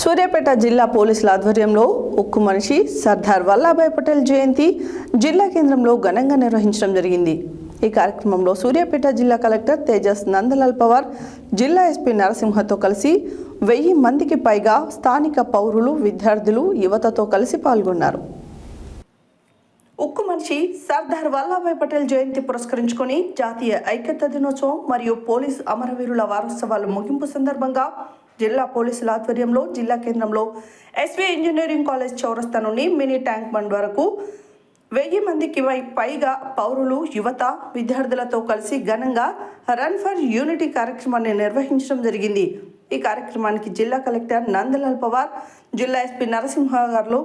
సూర్యాపేట జిల్లా పోలీసుల ఆధ్వర్యంలో ఉక్కు మనిషి సర్దార్ వల్లభాయ్ పటేల్ జయంతి జిల్లా కేంద్రంలో ఘనంగా నిర్వహించడం జరిగింది. ఈ కార్యక్రమంలో సూర్యాపేట జిల్లా కలెక్టర్ తేజస్ నందలాల్ పవార్, జిల్లా ఎస్పీ నరసింహతో కలిసి 1000 మందికి పైగా స్థానిక పౌరులు, విద్యార్థులు, యువతతో కలిసి పాల్గొన్నారు. ఉక్కు మనిషి సర్దార్ వల్లభాయ్ పటేల్ జయంతి పురస్కరించుకొని జాతీయ ఐక్యతా దినోత్సవం మరియు పోలీసు అమరవీరుల వారోత్సవాల ముగింపు సందర్భంగా జిల్లా పోలీసుల ఆధ్వర్యంలో జిల్లా కేంద్రంలో ఎస్వి ఇంజనీరింగ్ కాలేజ్ చౌరస్తా నుండి మినీ ట్యాంక్ బండ్ వరకు 1000 మందికి పైగా పౌరులు, యువత, విద్యార్థులతో కలిసి ఘనంగా రన్ ఫర్ యూనిటీ కార్యక్రమాన్ని నిర్వహించడం జరిగింది. ఈ కార్యక్రమానికి జిల్లా కలెక్టర్ నందలాల్ పవార్, జిల్లా ఎస్పీ నరసింహ గారు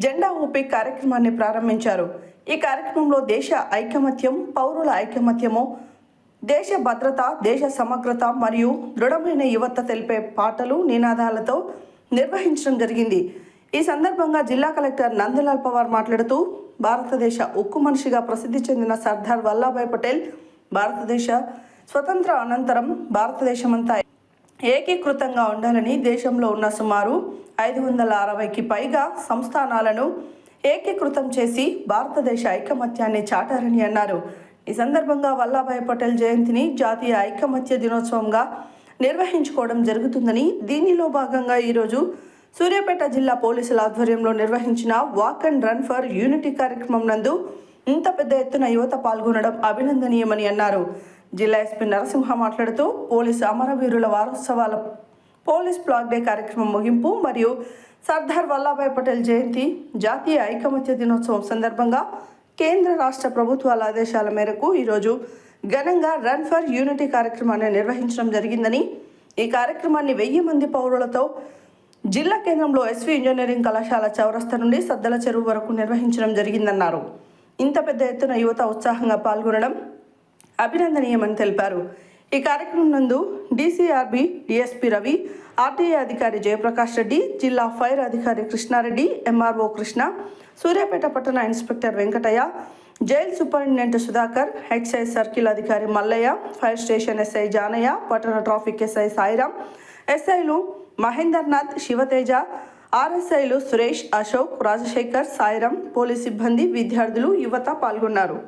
జెండా ఊపి కార్యక్రమాన్ని ప్రారంభించారు. ఈ కార్యక్రమంలో దేశ ఐకమత్యం, పౌరుల ఐకమత్యము, దేశ భద్రత, దేశ సమగ్రత మరియు దృఢమైన యువత తెలిపే పాటలు, నినాదాలతో నిర్వహించడం జరిగింది. ఈ సందర్భంగా జిల్లా కలెక్టర్ నందలాల్ పవార్ మాట్లాడుతూ, భారతదేశ ఉక్కు మనిషిగా ప్రసిద్ధి చెందిన సర్దార్ వల్లభాయ్ పటేల్ భారతదేశ స్వతంత్ర అనంతరం భారతదేశమంతా ఏకీకృతంగా ఉండాలని దేశంలో ఉన్న సుమారు 560కి పైగా సంస్థానాలను ఏకీకృతం చేసి భారతదేశ ఐకమత్యాన్ని చాటారని అన్నారు. ఈ సందర్భంగా వల్లభాయ్ పటేల్ జయంతిని జాతీయ ఐకమత్య దినోత్సవంగా నిర్వహించుకోవడం జరుగుతుందని, దీనిలో భాగంగా ఈరోజు సూర్యాపేట జిల్లా పోలీసుల ఆధ్వర్యంలో నిర్వహించిన walk and run for unity కార్యక్రమం నందు ఇంత పెద్ద ఎత్తున యువత పాల్గొనడం అభినందనీయమని అన్నారు. జిల్లా ఎస్పీ నరసింహ మాట్లాడుతూ, పోలీసు అమరవీరుల వారోత్సవాల పోలీస్ ఫ్లాగ్ డే కార్యక్రమం ముగింపు మరియు సర్దార్ వల్లభాయ్ పటేల్ జయంతి జాతీయ ఐకమత్య దినోత్సవం సందర్భంగా కేంద్ర రాష్ట్ర ప్రభుత్వాల ఆదేశాల మేరకు ఈరోజు ఘనంగా రన్ ఫర్ యూనిటీ కార్యక్రమాన్ని నిర్వహించడం జరిగిందని, ఈ కార్యక్రమాన్ని 1000 మంది పౌరులతో జిల్లా కేంద్రంలో ఎస్వి ఇంజనీరింగ్ కళాశాల చౌరస్తా నుండి సద్దల చెరువు వరకు నిర్వహించడం జరిగిందన్నారు. ఇంత పెద్ద ఎత్తున యువత ఉత్సాహంగా పాల్గొనడం అభినందనీయమని తెలిపారు. ఈ కార్యక్రమం నందు డీసీఆర్బీ డిఎస్పీ రవి, ఆర్టీఏ అధికారి జయప్రకాష్ రెడ్డి, జిల్లా ఫైర్ అధికారి కృష్ణారెడ్డి, ఎంఆర్ఓ కృష్ణ, సూర్యాపేట పట్టణ inspector Venkataiah, jail superintendent Sudhakar, excise circle అధికారి Mallaiah, fire station SI Janaiah, పట్టణ ట్రాఫిక్ ఎస్ఐ సాయిరాం, ఎస్ఐలు మహేందర్నాథ్, శివతేజ, ఆర్ఎస్ఐలు సురేష్, అశోక్, రాజశేఖర్, సాయిరాం, పోలీస్ సిబ్బంది, విద్యార్థులు, యువత పాల్గొన్నారు.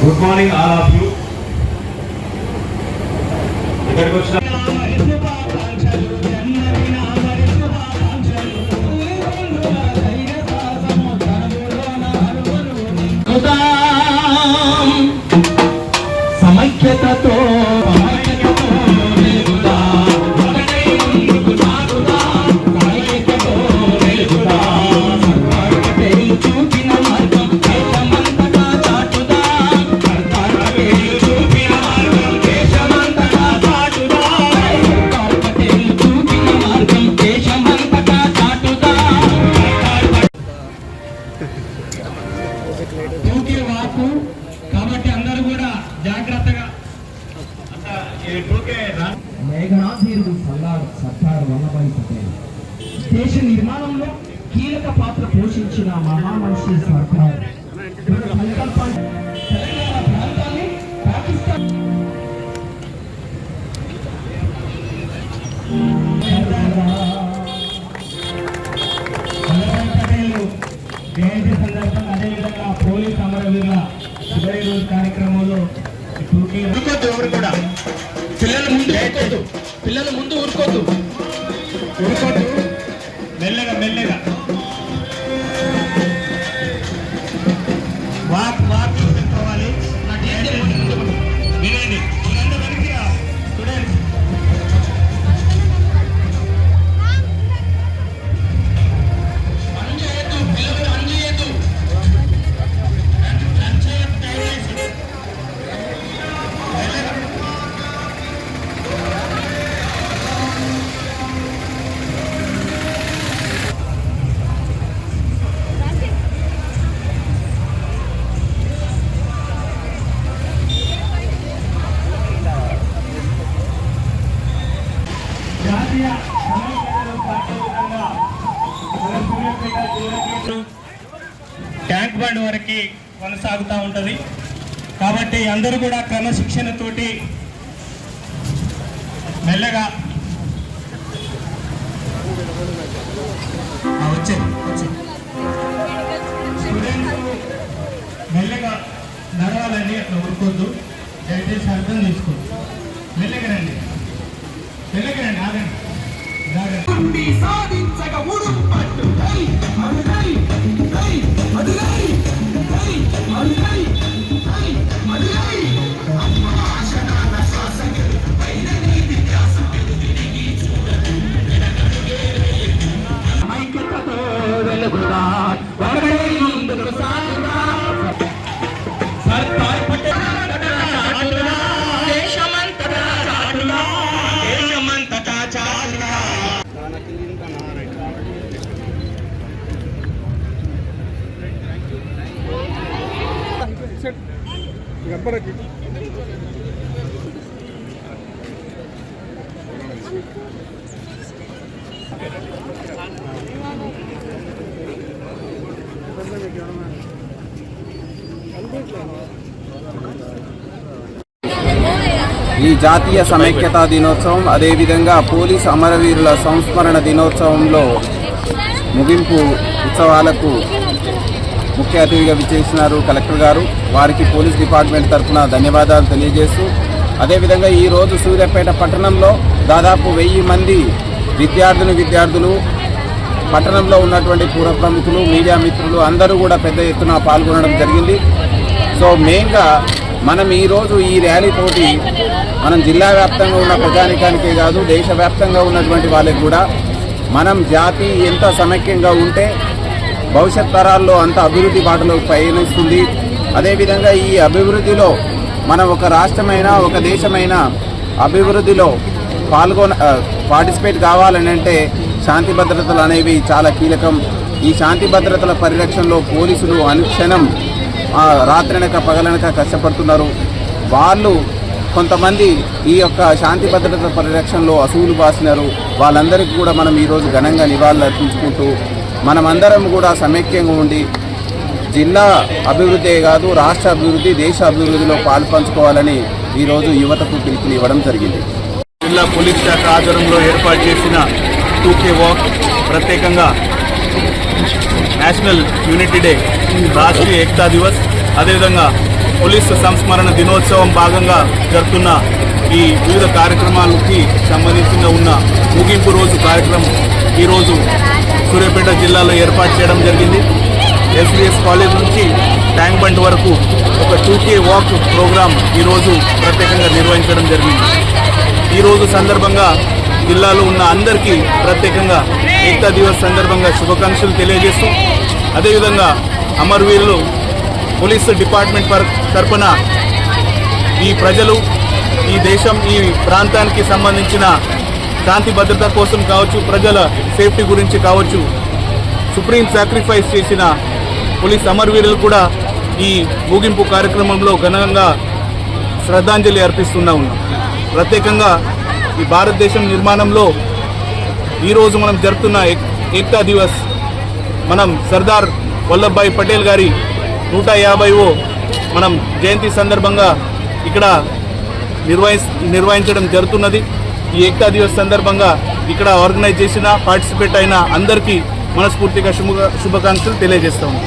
Good morning all of you. ఇక్కడికి వచ్చిన సమైక్యతతో కాబట్టి అందరూ కూడా జాగ్రత్తగా మేఘనాథీరుడు సర్దార్ వల్లభాయ్ పటేల్ దేశ నిర్మాణంలో కీలక పాత్ర పోషించిన మహామనిషి సర్దార్ తెలంగాణ ప్రాంతాన్ని పాకిస్తాన్ జయంతి సందర్భంగా అదేవిధంగా పోలీస్ అమరవీరుల చివరి రోజు కార్యక్రమంలో ఎవరు కూడా పిల్లలు ముందు ఊరుకోద్దు మెల్లగా మెల్లగా వాక్ పెట్టుకోవాలి. వినండి స్టూడెంట్స్, ట్యాంక్ బండ్ వరకు కొనసాగుతూ ఉంటుంది. కాబట్టి అందరూ కూడా క్రమశిక్షణతోటి మెల్లగా వచ్చేది స్టూడెంట్స్ మెల్లగా నడవాలని అట్లా ఊరుకోద్దు. దయచేసి అర్థం తీసుకోండి. మెల్లగా రండి, ఆగండి. ఈ జాతీయ సమైక్యతా దినోత్సవం అదేవిధంగా పోలీస్ అమరవీరుల సంస్మరణ దినోత్సవంలో ముగింపు ఉత్సవాలకు ముఖ్య అతిథిగా విచ్చేసినారు కలెక్టర్ గారు. వారికి పోలీస్ డిపార్ట్మెంట్ తరఫున ధన్యవాదాలు తెలియజేస్తూ, అదేవిధంగా ఈరోజు సూర్యాపేట పట్టణంలో దాదాపు 1000 మంది విద్యార్థులు పట్టణంలో ఉన్నటువంటి పూర్వ ప్రముఖులు, మీడియా మిత్రులు అందరూ కూడా పెద్ద ఎత్తున పాల్గొనడం జరిగింది. సో మెయిన్గా మనం ఈరోజు ఈ ర్యాలీ తోటి మనం జిల్లా వ్యాప్తంగా ఉన్న ప్రజానికానికే కాదు, దేశవ్యాప్తంగా ఉన్నటువంటి వాళ్ళకి కూడా మనం జాతి ఎంత సమైక్యంగా ఉంటే భవిష్యత్ తరాల్లో అంత అభివృద్ధి బాటలో పయనిస్తుంది. అదేవిధంగా ఈ అభివృద్ధిలో మనం ఒక రాష్ట్రమైన ఒక దేశమైన అభివృద్ధిలో పార్టిసిపేట్ కావాలని అంటే శాంతి భద్రతలు అనేవి చాలా కీలకం. ఈ శాంతి భద్రతల పరిరక్షణలో పోలీసులు అనుక్షణం రాత్రనక పగలనక కష్టపడుతున్నారు. వాళ్ళు కొంతమంది ఈ యొక్క శాంతి భద్రతల పరిరక్షణలో అసూలు బాసినారు. వాళ్ళందరికీ కూడా మనం ఈరోజు ఘనంగా నివాళులు అర్పించుకుంటూ మనమందరం కూడా సమైక్యంగా ఉండి జిల్లా అభివృద్ధే కాదు రాష్ట్ర అభివృద్ధి, దేశ అభివృద్ధిలో పాల్పంచుకోవాలని ఈరోజు యువతకు పిలుపునివ్వడం జరిగింది. జిల్లా పోలీస్ శాఖ ఆధ్వర్యంలో ఏర్పాటు చేసిన 2K వాక్, ప్రత్యేకంగా నేషనల్ యూనిటీ డే, రాష్ట్రీయ ఏకతా దివస్, అదేవిధంగా పోలీసు సంస్మరణ దినోత్సవం భాగంగా జరుగుతున్న ఈ వివిధ కార్యక్రమాలకి సంబంధించిన ఉన్న ముగింపు రోజు కార్యక్రమం ఈరోజు సూర్యాపేట జిల్లాలో ఏర్పాటు చేయడం జరిగింది. ఎస్బీఎస్ కాలేజ్ నుంచి ట్యాంక్ బండ్ వరకు ఒక 2K వాక్ ప్రోగ్రాం ఈరోజు ప్రత్యేకంగా నిర్వహించడం జరిగింది. ఈరోజు సందర్భంగా జిల్లాలో ఉన్న అందరికీ ప్రత్యేకంగా ఏకతా దివస్ సందర్భంగా శుభాకాంక్షలు తెలియజేస్తూ, అదేవిధంగా అమరవీరులు పోలీసు డిపార్ట్మెంట్ తరఫున ఈ ప్రజలు, ఈ దేశం, ఈ ప్రాంతానికి సంబంధించిన శాంతి భద్రత కోసం కావచ్చు, ప్రజల సేఫ్టీ గురించి కావచ్చు, సుప్రీం సాక్రిఫైస్ చేసిన పోలీస్ అమరవీరులు కూడా ఈ ముగింపు కార్యక్రమంలో ఘనంగా శ్రద్ధాంజలి అర్పిస్తూ ఉన్నాం. ప్రత్యేకంగా ఈ భారతదేశం నిర్మాణంలో ఈరోజు మనం జరుపుతున్న ఏకతా దివస్ మనం సర్దార్ వల్లభాయ్ పటేల్ గారి 150వ మనం జయంతి సందర్భంగా ఇక్కడ నిర్వహించడం జరుగుతున్నది. ఈ ఏకతా దివస్ సందర్భంగా ఇక్కడ ఆర్గనైజ్ చేసిన పార్టిసిపేట్ అయిన అందరికీ మనస్ఫూర్తిగా శుభాకాంక్షలు తెలియజేస్తాము.